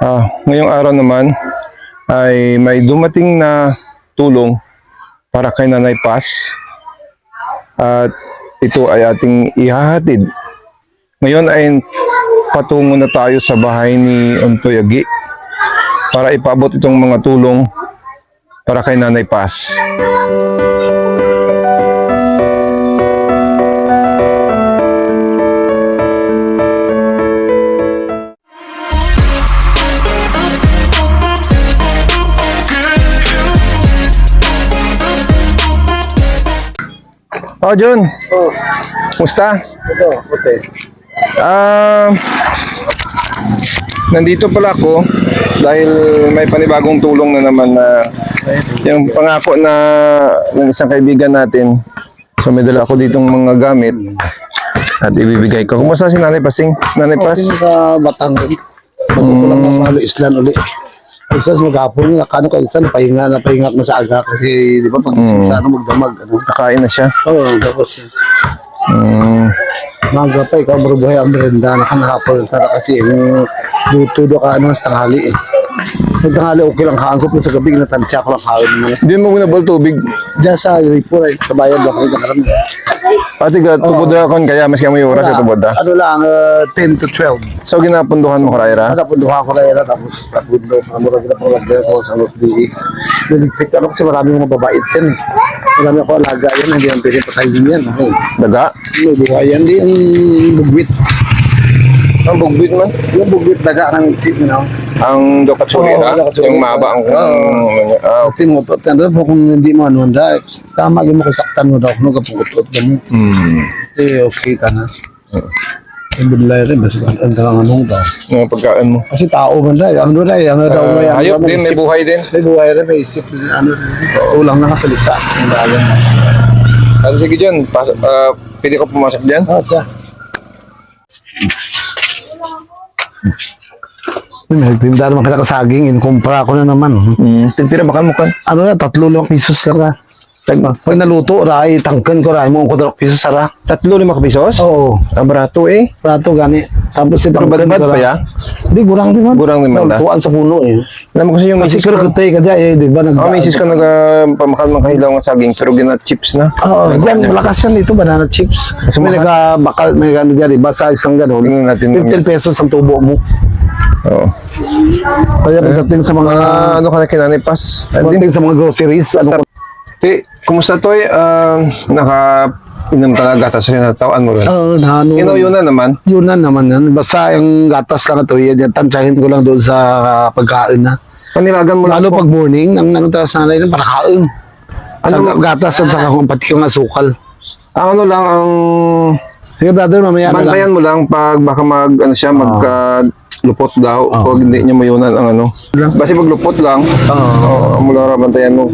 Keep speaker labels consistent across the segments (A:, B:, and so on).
A: Ngayong araw naman ay may dumating na tulong para kay Nanay Paz at ito ay ating ihahatid. Ngayon ay patungo na tayo sa bahay ni Ontoy Agi para ipaabot itong mga tulong para kay Nanay Paz. John. Musta?
B: Ito, puti.
A: Nandito pala ako dahil may panibagong tulong na naman na yung pangako na ng isang kaibigan natin. So may dala ako ditong mga gamit at ibibigay ko. Kumusta si Nanay Pasing? Nanay Paz?
B: Okay sa Batangas. Pagkukulang lang ng Palo Islan ulit. Isa sa maghapon niya, kano ka isa, napahinga na sa aga kasi di ba pag isa magdamag.
A: Nakain na siya?
B: Oo, tapos maga pa, ikaw marubuhay ang merenda na kanahapon kasi luto do ka sa tanghali eh. Sa tanghali okay lang kaangkop na sa gabi, natansya ko lang kain mo.
A: Hindi mo ginabal tubig?
B: Diyan sa Ripo, sa bayan ba kami nakaram.
A: Pati ka, tubod na akong kaya mas kami oras sa tubod na?
B: Ano lang, 10 to 12.
A: So ginapunduhan mo karayra?
B: Napunduhan ko na yun, tapos napundo, murag na pangagda ko sa Lutli. Niligpit ano kasi maraming mga babait yan eh. Marami ako alaga yan, hindi ang pwede patayin yan. Okay.
A: Daga?
B: Buhay yan, hindi ang bugwit.
A: Ang bugwit man?
B: Yung bugwit daga ng itim, you know.
A: Ang dokatsurira? Yung mahaba ang...
B: Okay mo to, tanda po kung hindi mo ano, tama yung makasaktan mo daw, kung nagkapukutot ka mo. Okay ka na. Yung bilay rin, basta ang anong daw.
A: Yung pagkaan mo.
B: Kasi tao man rin, ang daw may
A: hayop din, may buhay din.
B: May buhay rin, may isip, ano, ulang nakasalita. Sandalan.
A: Sige dyan, pwede ko pumasok dyan?
B: Siya. Nagtinda naman ka saging, inkumpra ko na naman.
A: Tintira bakal mo kan?
B: Ano na, 3 pesos sara. Pag naluto, ray, tangkan ko ray mo, 4 pesos sara.
A: 3-5 pesos?
B: Oo.
A: Barato eh.
B: Prato gani. Tapos ito,
A: Bad pa ya?
B: Hindi, gurang din man.
A: Gurang din man da?
B: Tuwan sa puno eh.
A: Alam mo kasi yung
B: Kasi
A: misis ko.
B: kutay ka dyan eh, di ba?
A: Misis ko nagpamakal ng kahilaw ng saging pero gina-chips na.
B: Oo, dyan, malakas yan dito, banana chips. Kasi may nagabakal, may gano'n dyan, iba sa isang gano'n.
A: Tingnan natin.
B: 15 pesos ang tubo mo.
A: Oo.
B: Kaya pagdating sa mga,
A: Ano ka na kay Nanay Paz?
B: pagdating sa mga groceries, ano ko.
A: Kumusta Toy? Naka-inom talaga tapos rinatawaan mo rin.
B: Ano,
A: Yun na naman.
B: yun na naman yan. Basta yung gatas lang ito, yan, tansyahin ko lang doon sa pagkain na.
A: Panilagan mo lang
B: Lalo
A: po.
B: pag morning, ang ano taas nanay ng parakain. Ano gatas at saka kung pati yung asukal.
A: Ang ano lang, ang
B: Sige brother, mamaya na lang.
A: bantayan mo lang pag baka magka-lupot daw pag hindi niya mayunan ang ano. Kasi pag lupot lang, mo lang bantayan mo.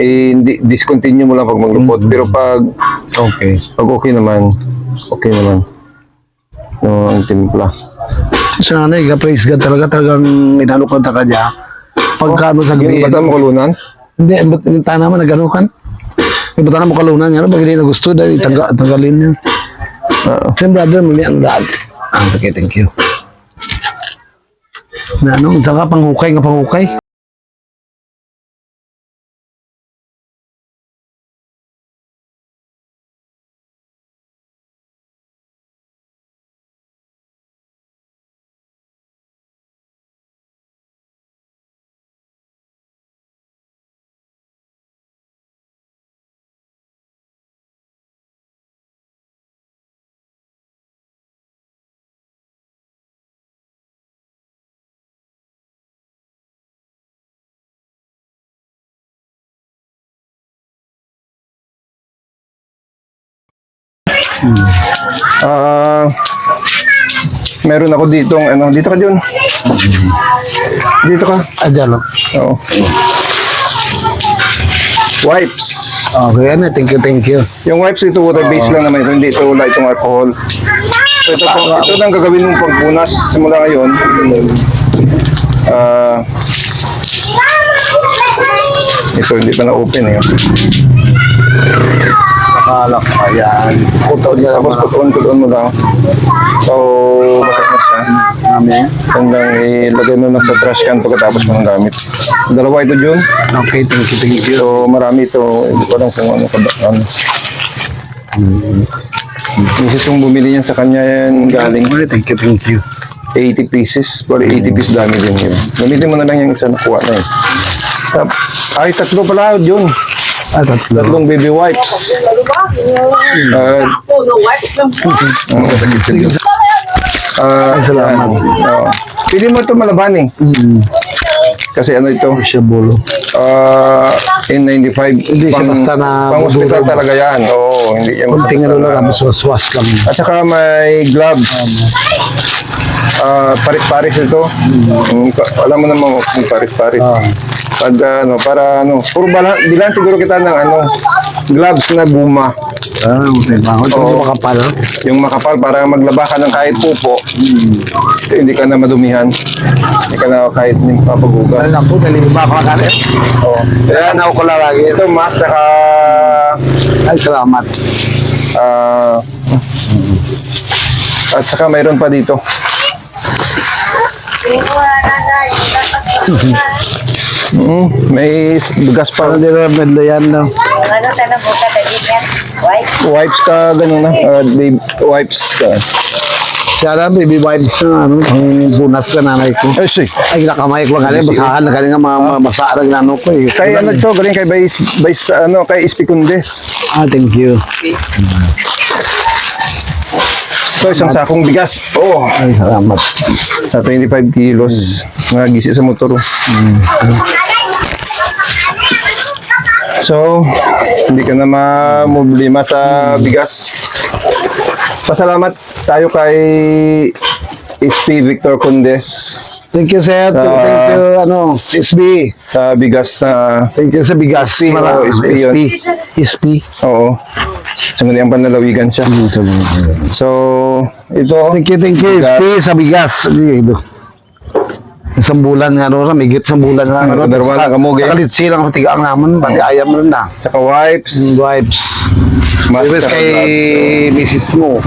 A: Hindi, discontinue mo lang pag maglupot. Pero pag okay naman, ang timpla.
B: Sa nanay, praise God talagang inanukan ka dyan. Pagkano sa gabi.
A: Bata mo kalunan?
B: Hindi, ba't naman nag-anukan? Yung bata mo kalunan yan, pag hindi na gusto, dahil tanggalin yan. Sige brother, mamaya ang daan. Okay, thank you. Na ano, saka panghukay nga panghukay.
A: Meron ako ditong ano, dito ka John. Dito ka.
B: Dyan lang.
A: Oo. Wipes.
B: Okay, ano, thank you.
A: Yung wipes ito water based lang naman ito, hindi ito wala itong alcohol. So, ito nang gagawin mong pagpunas simula ngayon. Ito hindi pa na-open eh.
B: Akala ko ayan.
A: Tapos putuan mo lang. So, basag na siya.
B: Amen.
A: Hanggang ilagay mo na sa trash can pagkatapos mo ng gamit. Dalawa ito, Jun.
B: Okay, thank you.
A: So, marami ito. Hindi ko alam kung ano. Misis kong bumili niyan sa kanya yan galing.
B: Okay, thank you.
A: 80 pieces. Bali 80 pieces dami din yun. Gamitin mo na lang yung isa nakuha na yun. Ay, tatlo pala, Jun.
B: Tatlo.
A: Tatlong baby wipes.
B: Salamat.
A: Pwede mo ito malaban eh. Kasi ano ito?
B: Siya bolo.
A: N95.
B: Hindi siya basta na
A: pang hospital talaga yan. Oo, hindi yan.
B: Kunting ano lang, waswas lang.
A: At saka may gloves. Paris-paris ito. Alam mo naman kung paris-paris. Pag para puro bilan siguro kita ng gloves na guma.
B: Okay ba? Ito yung makapal.
A: Yung makapal para maglaba ka ng kahit pupo. Hindi ka na madumihan. Hindi ka na kahit papagugas.
B: Alam po, naliliba ako na
A: Oo. Kaya
B: ako ko lang lagi.
A: ito mas saka
B: Ay, salamat.
A: at saka mayroon pa dito. May gas pa.
B: Ano din ang medlo yan, no?
C: Ano sana buka tadi yan? White.
A: Wipes ka, gano'n na. Babe, wipes ka.
B: Siya lang, baby wipes na, ang bunas ka nanay ko.
A: Ay, si.
B: Ay, nakamay ko lang galing, basahan na galing nga masarag na ano ko eh.
A: Kay ano to, galing kay kay Ispikundes.
B: Thank you.
A: So, isang sakong bigas. Oo.
B: Ay, salamat.
A: Sa 25 kilos. Nagisi sa motor. So, hindi ka na problema sa bigas. Pasalamat tayo kay SP Victor Condes
B: Thank you, sir. Thank you, SB.
A: sa bigas na
B: Thank you sa bigas.
A: SP, SP yun.
B: SP.
A: oo. Sa ang panlalawigan siya. So, ito.
B: Thank you, SP sa bigas. Isang bulan nga rin, migit sa bulan nga rin.
A: Darwala ka mo,
B: Sa kalitsi lang matigaan naman, pati ayam rin na.
A: Saka wipes.
B: Wipes.
A: Master
B: Wipes kay Mrs. mo.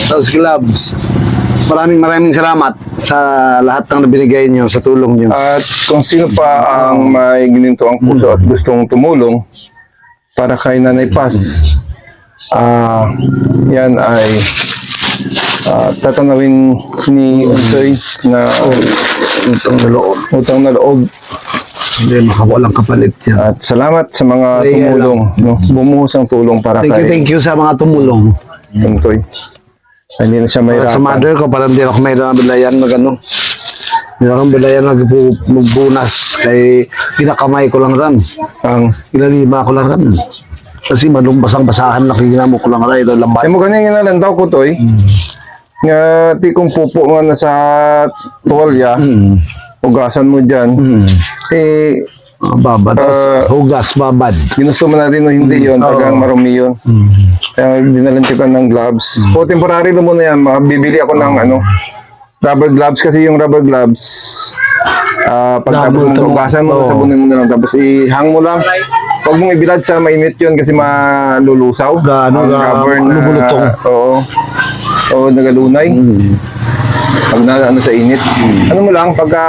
B: Tapos gloves. Maraming salamat sa lahat ng nabinigay niyo, sa tulong niyo.
A: At kung sino pa ang may gininto ang puso at gustong tumulong para kay Nanay Paz, yan ay tatanawin ni Unsoy na utang na loob.
B: Hindi makawalang kapalit yan.
A: At salamat sa mga
B: Prayer
A: tumulong, bumuhos ang tulong para kay
B: Thank you sa mga tumulong.
A: Unsoy. Hindi na siya may
B: Sa mother ko, parang di ako may bilayan na gano'n. Hindi ako bilayan magbunas. Kay pinakamay ko lang ran.
A: ang
B: Pinalima ko lang ran. Kasi malumbasang-basahan na kinamo ko lang ran. Ito lambat.
A: ay mo ganyan nalantaw ko toy. Nga ti kung pupo nga na sa tuwalya, ugasan mo dyan. Eh,
B: Babad. Hugas, babad.
A: ginusto mo natin o hindi yun, tagang marumi yun. Kaya dinalan kita ng gloves. O temporary lang muna yan, bibili ako ng rubber gloves kasi yung rubber gloves, pagtapos mo ugasan mo, sabunin mo na lang, tapos ihang mo lang. Huwag mong ibilad sa mainit yun kasi malulusaw. Ang rubber na,
B: lubulutong.
A: oo, nagalunay. Pag sa init. Ano mo lang, pagka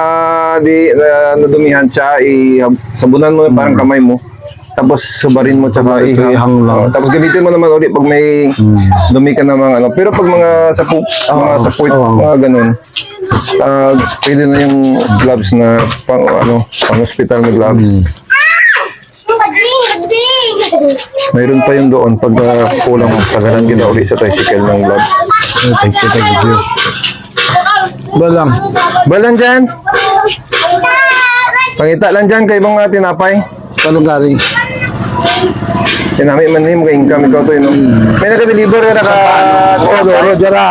A: nadumihan siya, sabunan mo parang kamay mo. Tapos subarin mo tsaka
B: ihang lang.
A: Tapos gamitin mo naman ulit pag may dumi ka namang Pero pag mga saput, mga ganun, pwede na yung gloves na pang hospital na gloves. Mayroon pa yung doon pag kulang tagalan kita ulit sa tricycle ng gloves.
B: Thank you.
A: Balan dyan. Pangita lang dyan kay mga tinapay.
B: Talong galing.
A: Tinami man mo kay income ikaw to May naka-deliver na
B: Jara.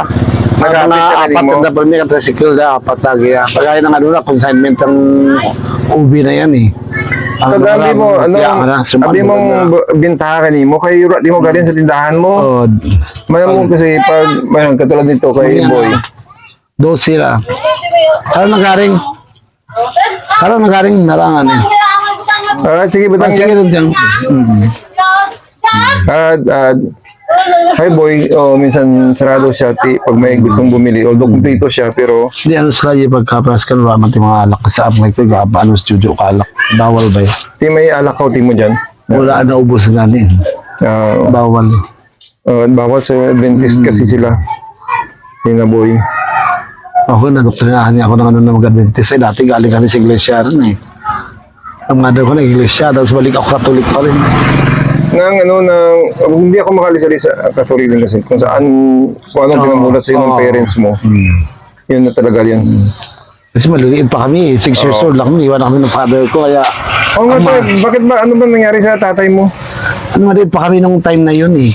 A: Nag-aapit ka
B: Apat
A: mo.
B: na may tricycle na apat lagi. Pagkaya ng consignment ng ubi na yan eh.
A: Kagabi mo, sabi mong bintahan mo, kay di mo galing sa tindahan mo. Mayroon mo kasi pag katulad nito kay Boy.
B: Doon sila. Ano nagaring? Narangan eh.
A: Alright, sige, batang
B: Sige
A: yan.
B: doon dyan.
A: Hi boy, minsan sarado siya pag may gustong bumili. Although kumpleto siya, pero
B: Hindi, ano sila yung pagkapas ka, raman yung mga alak sa apay ko, gaba, ano, studio ka alak. Bawal ba yun?
A: di may alakaw mo dyan.
B: Wala na ubos na gani. Bawal.
A: Bawal sa dentist kasi sila. Yun na boy.
B: Ako, nadoktrinahan niya ako ng ano na mag-adventist. Eh, dati galing kami sa iglesia rin eh. Ang mother ko na iglesia, tapos balik ako katolik pa rin.
A: Hindi ako makalisali sa Katolik kasi kung saan, kung anong pinamulat sa'yo ng parents mo, yun na talaga yun.
B: Kasi maliliit pa kami eh. 6 years old lang kami. Iwan na kami ng father ko. Kaya,
A: Oo nga tayo, bakit ba, ano ba nangyari sa tatay mo?
B: maliit pa kami nung time na yun eh.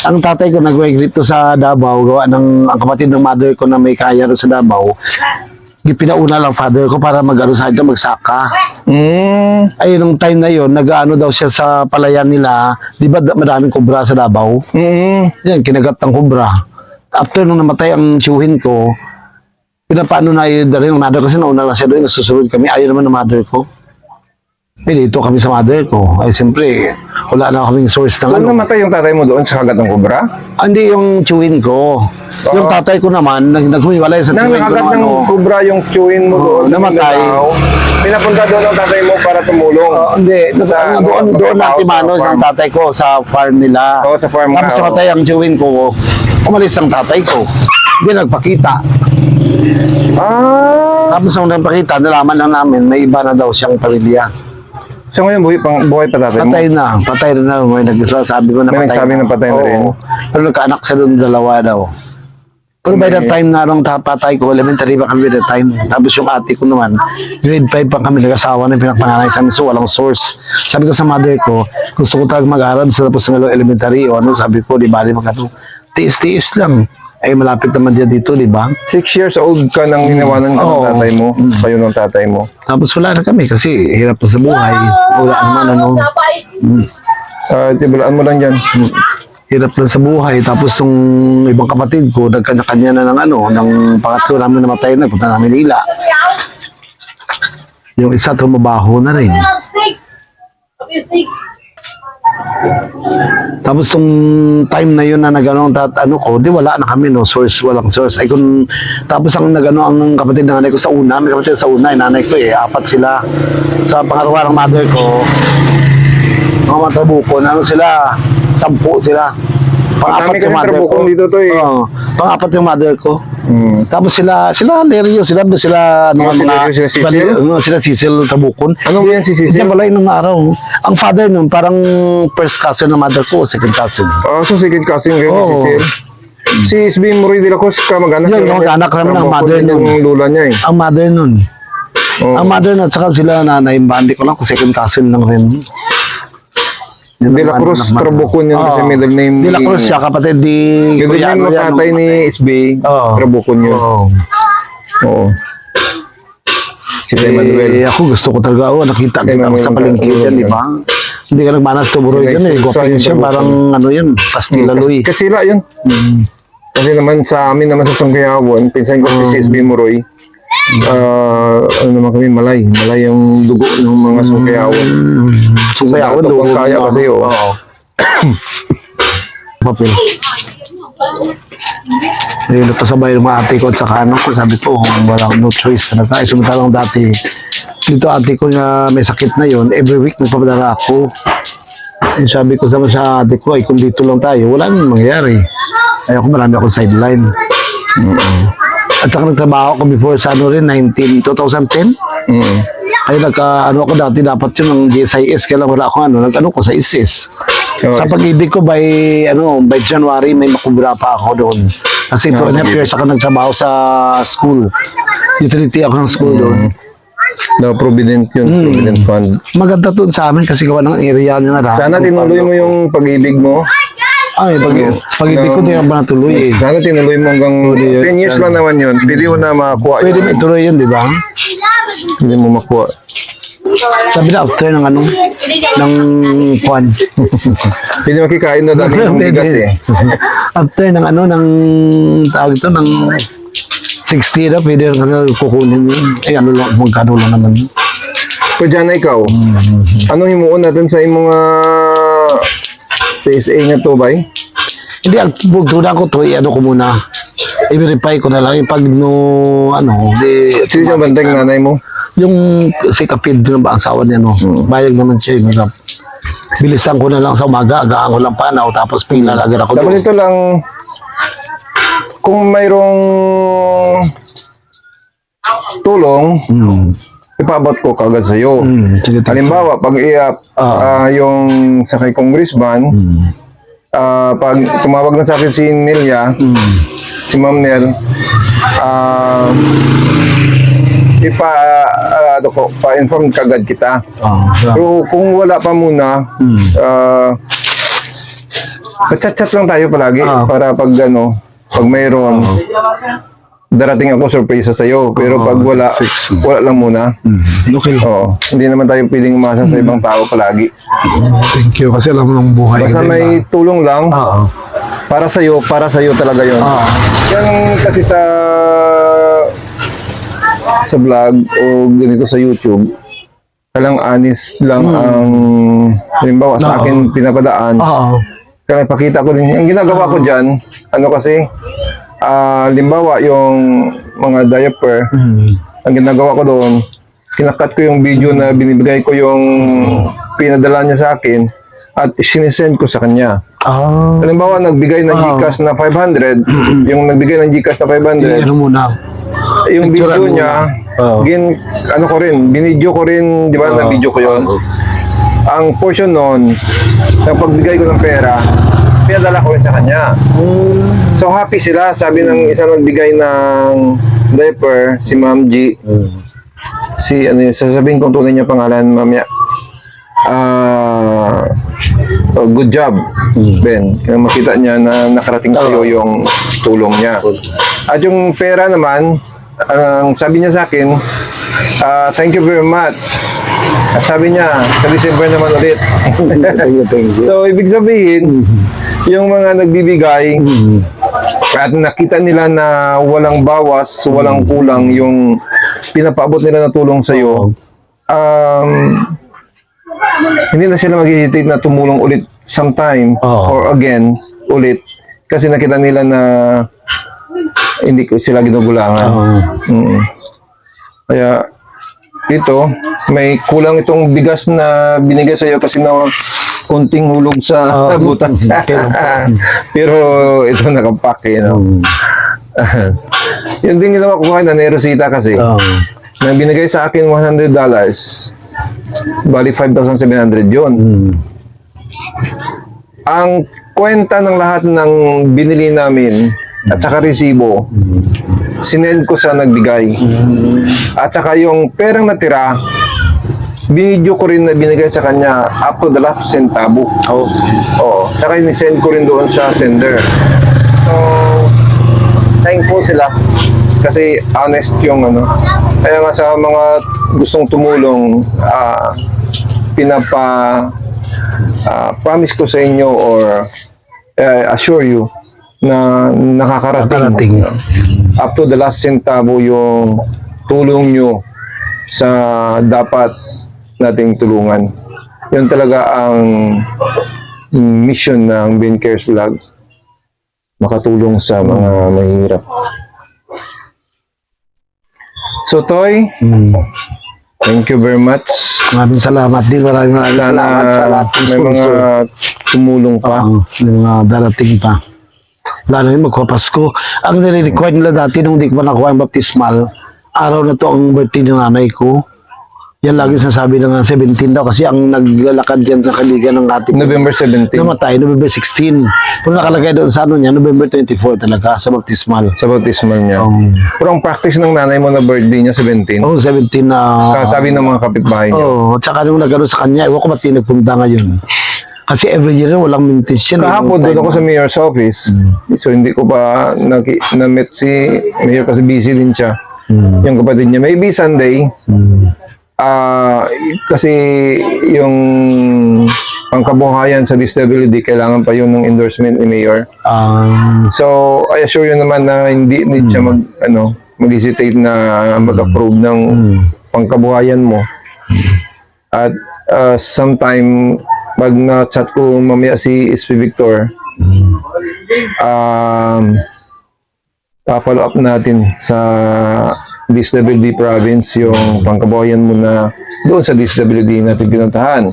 B: Ang tatay ko nag-migrate to sa Davao, gawa ng ang kapatid ng mother ko na may kaya doon sa Davao. Pinauna lang father ko para mag-ano sa akin, magsaka. Ay, nung time na yun, nag-ano daw siya sa palayan nila. Di ba madaming kubra sa Davao? Yan, kinagat ng kubra. After nung namatay ang tiyuhin ko, pinapaano na yun rin ng mother kasi nauna lang siya doon, nasusunod kami. Ayaw naman ng mother ko. Eh, dito kami sa mother ko. Ay, siyempre, wala na kaming source ng
A: So,
B: ano.
A: namatay yung tatay mo doon sa kagat ng kobra?
B: Hindi, yung chewin ko. Yung tatay ko naman, naghumiwalay sa
A: Nang
B: chewin ko.
A: nakagat
B: ng
A: ng
B: ano.
A: kobra yung chewin mo doon sa
B: namatay.
A: Mindanao, pinapunta doon ang tatay mo para tumulong.
B: Hindi, doon
A: sa
B: natin mano
A: farm.
B: ng tatay ko sa farm nila.
A: Oo, sa farm nga,
B: Tapos
A: oo.
B: namatay ang chewin ko, umalis ang tatay ko. Hindi nagpakita. Tapos nung nagpakita, nalaman lang namin, may iba na daw siyang pamilya.
A: So ngayon, buhay pa tatay mo?
B: Patay na. May nagsasabi ko na
A: May
B: patay
A: nagsabi na patay na rin.
B: Oo. Pero nagkaanak siya doon, dalawa daw. Pero by that time na nung patay ko, elementary pa kami by that time. Tapos yung ate ko naman, grade 5 pa kami, nag-asawa na pinakpanganay sa amin. So walang source. Sabi ko sa mother ko, gusto ko talaga mag-aral sa tapos ng elementary o ano, sabi ko, di bali magkano. Tiis-tiis lang. Ay malapit naman dyan dito, di ba?
A: 6 years old ka nang hinawanan ka ng
B: Oo.
A: tatay mo. Kayo ng tatay mo.
B: Tapos wala na kami kasi hirap na sa buhay. Wala naman ano.
A: Tibulaan mo lang dyan.
B: Hirap na sa buhay. Tapos yung ibang kapatid ko, nagkanya-kanya na ng ano, ng pangatlo namin namatay na, punta namin Manila. Yung isa trumabaho na rin. Tapos tong time na yun na nagano ano ko, di wala na kami no source, walang source. Ay kung tapos ang nagano ang kapatid ng nanay ko sa una, may kapatid sa una, yung nanay ko apat sila. Sa pangalawa ng mother ko, mga matrabuko, ano sila, 10 sila.
A: Marami kasi trabukon dito to eh.
B: Oo, pang-apat yung mother ko. Tapos sila Lerio, sila
A: Lerio, sila Cecil?
B: sila Cecil Trabukon.
A: Ano ba yan si Cecil?
B: Diyan balay nung araw. Ang father nun, parang first cousin ng mother ko, second cousin.
A: So second cousin kayo ni
B: Oo.
A: Cecil. Si SB Moroy de la Cruz, kamag-anak.
B: Yun, kamag-anak namin ng mother nun.
A: Yung lula niya eh.
B: Ang mother nun.
A: Oo.
B: Ang mother nun, at saka sila nanay, bandi ko lang kung second cousin lang rin. Yun
A: De
B: ang
A: la
B: ano
A: Cruz,
B: ng mother.
A: Trabukon yun kasi
B: Oo.
A: middle name
B: De la Cruz siya, kapatid di...
A: Middle
B: Kuya,
A: name
B: ano
A: ng
B: yan,
A: tatay ni SB,
B: Oo.
A: Trabukon yun.
B: Oo.
A: Oo. Si Tay Manuel.
B: Ako gusto ko talaga, nakita
A: Tay
B: kita ko
A: Manuel
B: sa palengke
A: Manuel.
B: yan, di ba? Hindi ka nagmanas to buro
A: Guys,
B: yun eh.
A: sa
B: Gwapin
A: yung
B: siya,
A: Trabukon.
B: parang ano yun, Pastila Luy.
A: Kasila yun. Kasi naman sa amin naman sa Sangkayawon, pinsan ko si SB Moroy. Ano naman kami, Malay. Malay yung dugo ng mga Sangkayawon.
B: Sumaya ako
A: Sa
B: doon.
A: Kaya kasi oh.
B: Oo. Papel. Ayun, napasabay yung mga ate ko at saka ano ko, sabi ko, wala no choice talaga. Ay, sumuntalang dati, dito ate ko na may sakit na yon every week nagpapadala ako. Ay, sabi ko sa ate ko, ay kung dito lang tayo, wala nang mangyayari. Ay ako, marami akong sideline. At saka nagtrabaho ako before sa ano rin, 2010. Ay ano ako dati, dapat yun ng GSIS, kaya lang wala akong nag-ano ko sa ISIS. Sa pag-ibig ko by January may makubra pa ako doon. Kasi 2.5 years ako nagtrabaho sa school. Utility ako ng school doon.
A: No, Provident yun, Provident Fund.
B: Maganda doon sa amin kasi gawa ng area nyo na.
A: Sana tinuloy mo yung pag-ibig mo.
B: Ay, pag-ibig ko din ba natuloy eh.
A: Sana tinuloy mo hanggang 10 years lang naman yun. Pwede mo na makakuha
B: Pwede mo
A: yun.
B: ituloy yun, di ba?
A: Pwede mo makuha.
B: Sabi na after ng ng kwan.
A: Pwede makikain na dami ng bigas eh.
B: After ng ng tawag ito, ng 60 na, pwede rin kukunin yun. Eh, magkano lang naman.
A: So dyan na ikaw, anong himuon natin sa imong PSA nga to, bay?
B: Hindi, ang bugtunan ko to, ano ko muna. I-verify ko na lang yung pag
A: Sino yung bantay ng nanay mo?
B: yung si Kapid na ba ang asawa niya, no? Bayag naman siya, hirap. Bilisan ko na lang sa umaga, agaan ko lang panaw, tapos pila agad ako
A: Dapat
B: doon.
A: ito lang, kung mayroong tulong, ipaabot ko kagad sa iyo.
B: Sige,
A: Halimbawa, pag yung sa kay congressman, pag tumawag na sa akin si Nelia, si Ma'am Nel, pa-inform kagad kita. Pero kung wala pa muna, chat-chat lang tayo palagi para pag pag mayroon, darating ako sorpresa sa iyo. Pero pag wala, wala lang muna.
B: Okay.
A: Oo. Hindi naman tayo pwedeng umasa sa ibang tao palagi.
B: Thank you kasi alam mo ng buhay.
A: Basta may tulong lang para sa iyo talaga 'yon. Yan kasi sa vlog o ganito sa YouTube, kailang honest lang ang halimbawa sa akin pinapadaan. Kaya pakita ko rin. Ang ginagawa ko diyan, kasi halimbawa yung mga diaper, ang ginagawa ko doon, kinakat ko yung video na binibigay ko yung pinadala niya sa akin at sinisend ko sa kanya. Halimbawa, nagbigay ng GCash na 500, yung nagbigay ng GCash na 500,
B: Ano muna?
A: yung video
B: Picturean mo
A: niya, binidyo ko rin, di ba, na video ko yon. Ang portion noon, ng pagbigay ko ng pera, pinadala ko rin sa kanya. So happy sila, sabi ng isang nagbigay ng diaper, si Ma'am G, sasabihin kong tunay niya pangalan mamaya. Good job, Ben. Kaya makita niya na nakarating sa iyo yung tulong niya. At yung pera naman, ang sabi niya sa akin, thank you very much. At sabi niya, sa December naman ulit.
B: Thank you.
A: So, ibig sabihin, yung mga nagbibigay, at nakita nila na walang bawas, walang kulang yung pinapaabot nila na tulong sa iyo, hindi na sila mag-hesitate na tumulong ulit sometime or again ulit kasi nakita nila na hindi ko sila ginugulangan. Kaya dito may kulang itong bigas na binigay sa iyo kasi na konting hulog sa butas. Pero ito nakapake, yun din ginawa ko na Nerosita kasi na binigay sa akin $100, bali 5,700 yun. Ang kwenta ng lahat ng binili namin at saka resibo, sinend ko sa nagbigay. At saka yung perang natira, binidyo ko rin na binigay sa kanya up to the last centavo. Oo. Saka in-send ko rin doon sa sender. So, thankful sila. Kasi honest yung Kaya nga sa mga gustong tumulong, promise ko sa inyo or assure you na nakakarating. Up to the last centavo yung tulong nyo sa dapat nating tulungan. Yun talaga ang mission ng Ben Cares Vlog. Makatulong sa mga mahihirap. So, Toy, thank you very much.
B: Maraming salamat din. Maraming salamat sa lahat ng
A: May mga
B: sponsor.
A: tumulong pa.
B: May mga darating pa. Lalo yung magpapasko. Ang nire-record nila dati nung di ko pa nakuha ang baptismal, araw na to ang birthday ng nanay ko. Yan lagi sasabi ng 17 daw kasi ang naglalakad yan sa kaligan ng ating
A: November 17.
B: namatay, November 16. Pero nakalagay doon sa niya, November 24 talaga sa baptismal.
A: Sa bautismal niya. Pero ang practice ng nanay mo na birthday niya 17.
B: 17 na...
A: Sabi ng mga kapitbahay niya.
B: tsaka nung nagano sa kanya, ewan ko ba't di nagpunta ngayon. Kasi every year walang mintis yan.
A: Kahapon doon ako sa mayor's office. So hindi ko pa na-meet si mayor kasi busy din siya. Yung kapatid niya. Maybe Sunday. Kasi yung pangkabuhayan sa disability, kailangan pa yun ng endorsement ni Mayor. So, I assure you naman na hindi siya mag-hesitate na mag-approve ng pangkabuhayan mo. At sometime, pag na-chat ko mamaya si SP Victor, pa-follow up natin sa DSWD province yung pangkabuhayan muna doon sa DSWD natin pinuntahan.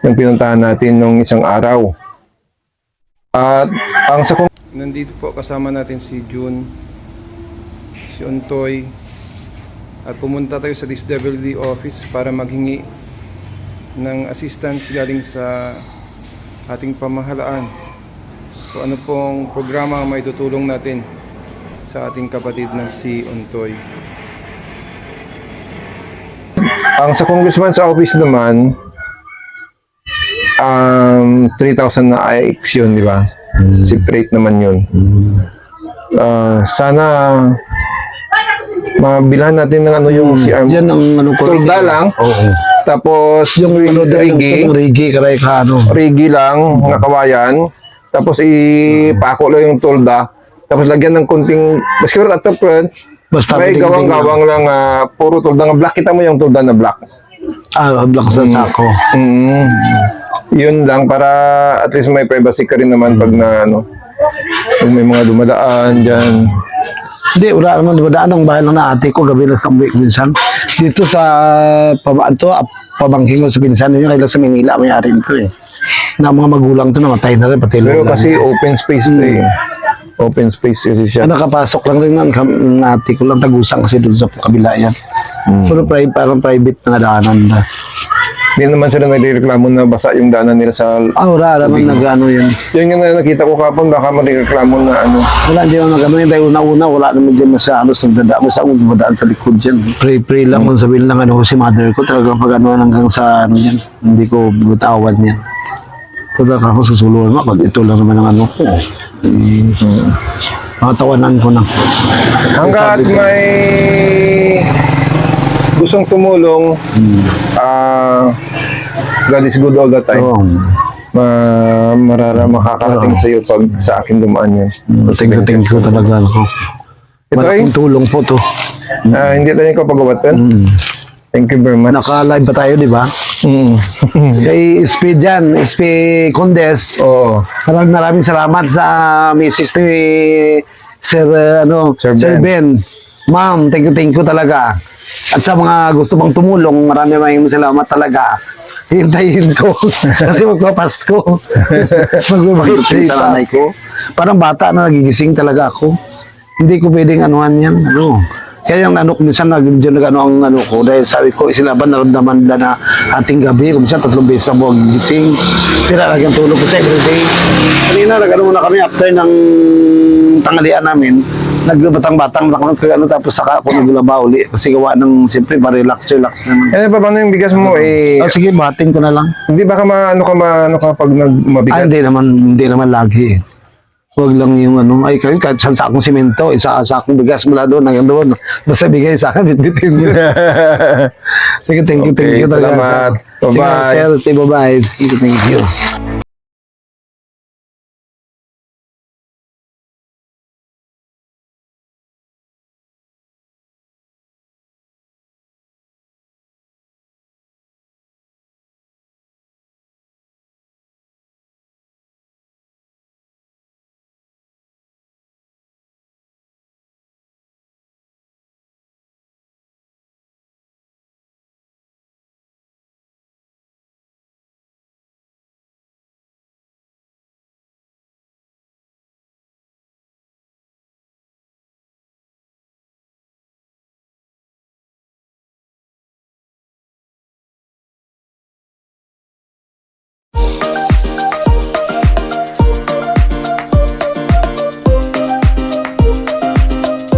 A: Yung pinuntahan natin nung isang araw. At ang nandito po kasama natin si June, si Untoy, at pumunta tayo sa DSWD office para maghingi ng assistance galing sa ating pamahalaan. So ano pong programa ang maitutulong natin sa ating kapatid na si Untoy. Ang sa congressman's office naman, 3,000 na IX yun, di ba? Separate naman yun. Sana mabilhan natin ng ano yung si Arm.
B: Yan ang ano ko.
A: Tulda lang.
B: Oo.
A: Tapos yung rigi.
B: Rigi, karay ka ano.
A: Rigi lang, na kawayan. Tapos ipako lang yung tulda. Tapos lagyan ng kunting, maski at top friend,
B: Basta
A: may
B: biling-biling
A: gawang-gawang lang, puro tulda nga black. Kita mo yung tulda na black.
B: black sa sako.
A: Yun lang para at least may privacy ka rin naman pag na ano, kung may mga dumadaan dyan.
B: Hindi, wala naman dumadaan ang bahay lang na ate ko gabi na sa week minsan. Dito sa pamangking ko sa pinsan niya kaya sa Manila may ari nito eh. Na mga magulang to namatay na rin pati
A: Pero
B: lola
A: kasi
B: niya.
A: open space to eh. Open space kasi siya.
B: Nakapasok lang rin ng ate ko lang tagusang kasi doon sa kabila yan. Pero parang private na daanan na.
A: Hindi naman sila nagreklamo na basa yung daanan nila sa...
B: Wala naman nag-ano yan.
A: Yun yung nakita ko kapon, baka magreklamo na ano.
B: Wala, hindi naman nag-ano yan. Dahil una-una, wala naman dyan masyado sa dadaan. Basta akong dumadaan sa likod yan. Pray lang kung sabihin lang ano si mother ko. Talagang pag-ano hanggang sa ano yan. Hindi ko butawan yan. Talaga ako susuluhan mo. Pag ito lang naman ang ano ko. Matawanan ko na.
A: Hanggat may gustong tumulong, God is good all the time.
B: Oo.
A: Makakarating sa iyo pag sa akin dumaan yan.
B: Thank you talaga ako.
A: Ito ay,
B: Malaking tulong po to.
A: hindi tayo ko pagawatan. Thank you very much.
B: Naka-live pa tayo, di ba? Kay SP dyan, SP Condes.
A: Oo.
B: Maraming salamat sa misis ni Sir,
A: Sir
B: Ben. Ma'am, thank you talaga. At sa mga gusto bang tumulong, maraming salamat talaga. Hintayin ko. Kasi magpapasko. Magbibigay sa nanay ko. Parang bata na nagigising talaga ako. Hindi ko pwedeng anuhan yan. Kaya yung ano, minsan nag-ano ang ano ko. Dahil sabi ko, isilaban naramdaman nila na ating gabi. Kung minsan 3 beses ang buwag gising. Sila lagyan tulog ko sa everyday. Kanina, nag-ano muna kami after ng tanghalian namin. Nagbatang-batang lang kaya ano tapos saka ako naglaba uli kasi gawa ng siyempre pa-relax naman.
A: Eh, paano yung bigas mo eh?
B: Sige, bating ko na lang.
A: Hindi baka ano ka pag mabigat?
B: Hindi naman lagi. Huwag lang yung ano, ay kahit saan sa akong simento, isa sa akong bigas mula doon, hanggang doon. Basta bigay sa akin, bitbitin mo. Sige, thank you.
A: Salamat.
B: Sige,
A: Bye-bye.
B: sir, bye-bye. Thank you.